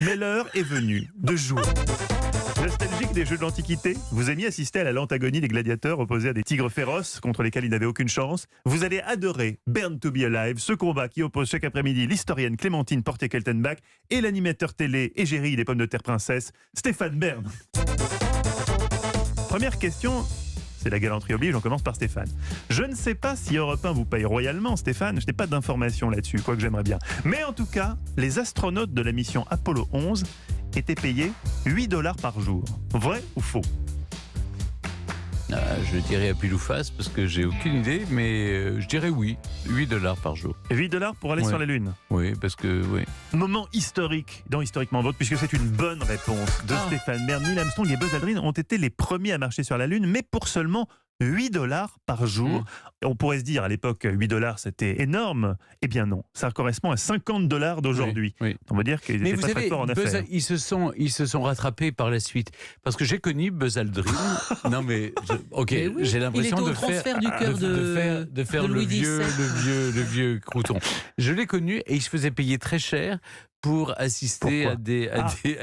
Mais l'heure est venue de jouer. Nostalgique des jeux de l'Antiquité, vous aimiez assister à la lente agonie des gladiateurs opposés à des tigres féroces contre lesquels ils n'avaient aucune chance. Vous allez adorer Burn to be Alive, ce combat qui oppose chaque après-midi l'historienne Clémentine Portier-Keltenbach et l'animateur télé égérie des pommes de terre princesse, Stéphane Bern. Première question, c'est la galanterie oblige, on commence par Stéphane. Je ne sais pas si Europe 1 vous paye royalement, Stéphane, je n'ai pas d'informations là-dessus, quoique j'aimerais bien. Mais en tout cas, les astronautes de la mission Apollo 11 étaient payés 8 $ par jour. Vrai ou faux? Je dirais à pile ou face parce que j'ai aucune idée, mais je dirais oui, 8 $ par jour. 8 $ pour aller Ouais. sur la Lune. Oui, parce que oui. Moment historique dans Historiquement Vôtre, puisque c'est une bonne réponse de Stéphane Bern. Neil Armstrong et Buzz Aldrin ont été les premiers à marcher sur la Lune, mais pour seulement 8 $ par jour. On pourrait se dire à l'époque 8 $ c'était énorme. Eh bien non, ça correspond à 50 $ d'aujourd'hui. Oui. On va dire qu'ils Mais étaient vous pas très savez, forts en Buzz, affaires. ils se sont rattrapés par la suite. Parce que j'ai connu Buzz Aldrin. Non mais, ok, Mais oui, j'ai il l'impression était au de transfert du cœur de faire de le Louis vieux crouton. Je l'ai connu et il se faisait payer très cher pour assister Pourquoi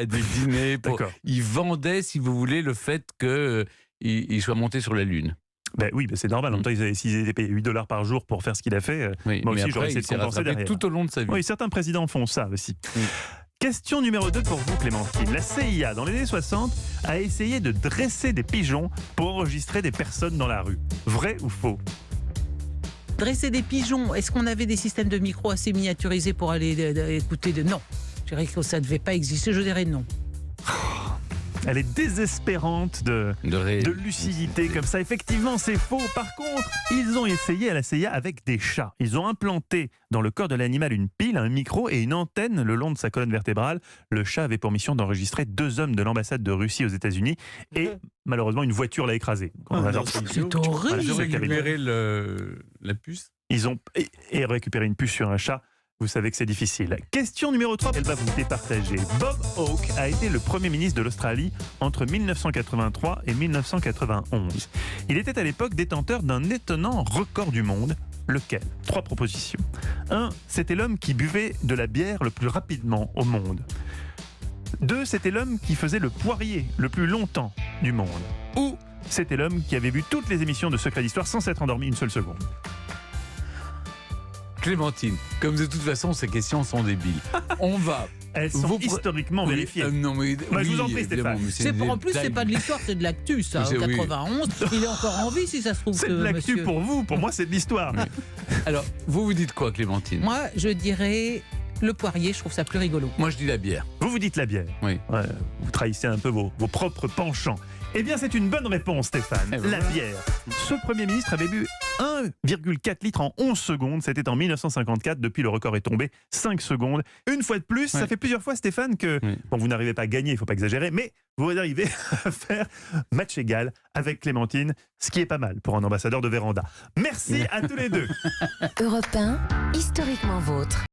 à des dîners. D'accord. Il vendait, si vous voulez, le fait qu'il soit monté sur la Lune. Ben oui, ben c'est normal. En même temps, s'ils étaient payés 8 $ par jour pour faire ce qu'il a fait, Oui, moi mais aussi j'aurais après, essayé il de s'est compenser rattrapé derrière. tout au long de sa vie. Oui, certains présidents font ça aussi. Oui. Question numéro 2 pour vous, Clémentine. La CIA, dans les années 60, a essayé de dresser des pigeons pour enregistrer des personnes dans la rue. Vrai ou faux? Dresser des pigeons, est-ce qu'on avait des systèmes de micro assez miniaturisés pour aller écouter de... Non, je dirais que ça ne devait pas exister, je dirais non. Elle est désespérante de lucidité comme ça. Effectivement, c'est faux. Par contre, ils ont essayé à la CIA avec des chats. Ils ont implanté dans le corps de l'animal une pile, un micro et une antenne le long de sa colonne vertébrale. Le chat avait pour mission d'enregistrer 2 hommes de l'ambassade de Russie aux États-Unis et malheureusement une voiture l'a écrasé. C'est horrible. Voilà, Ils ont c'est carrément- récupéré la puce. Ils ont récupéré une puce sur un chat. Vous savez que c'est difficile. Question numéro 3, elle va vous départager. Bob Hawke a été le Premier ministre de l'Australie entre 1983 et 1991. Il était à l'époque détenteur d'un étonnant record du monde. Lequel? 3 propositions. 1. C'était l'homme qui buvait de la bière le plus rapidement au monde. 2. C'était l'homme qui faisait le poirier le plus longtemps du monde. Ou c'était l'homme qui avait vu toutes les émissions de Secret d'Histoire sans s'être endormi une seule seconde. Clémentine, comme de toute façon ces questions sont débiles, on va. Elles sont historiquement vérifiées. Non mais, Moi, je vous en oui, prie, évidemment, Stéphane. mais En plus, c'est pas de l'histoire, c'est de l'actu, ça. En Oui. 91, il est encore en vie, si ça se trouve. C'est de l'actu monsieur. pour vous, pour moi c'est de l'histoire. Oui. Alors, vous dites quoi, Clémentine? Moi, je dirais le poirier, je trouve ça plus rigolo. Moi, je dis la bière. Vous dites la bière. Oui. Ouais, vous trahissez un peu vos propres penchants. Eh bien, c'est une bonne réponse, Stéphane. Eh ben La voilà. bière. Ce Premier ministre avait bu 1,4 litres en 11 secondes. C'était en 1954. Depuis, le record est tombé 5 secondes. Une fois de plus, ça Ouais. fait plusieurs fois, Stéphane, que bon, vous n'arrivez pas à gagner, il ne faut pas exagérer, mais vous arrivez à faire match égal avec Clémentine, ce qui est pas mal pour un ambassadeur de Véranda. Merci à tous les deux. Europe 1, historiquement vôtre.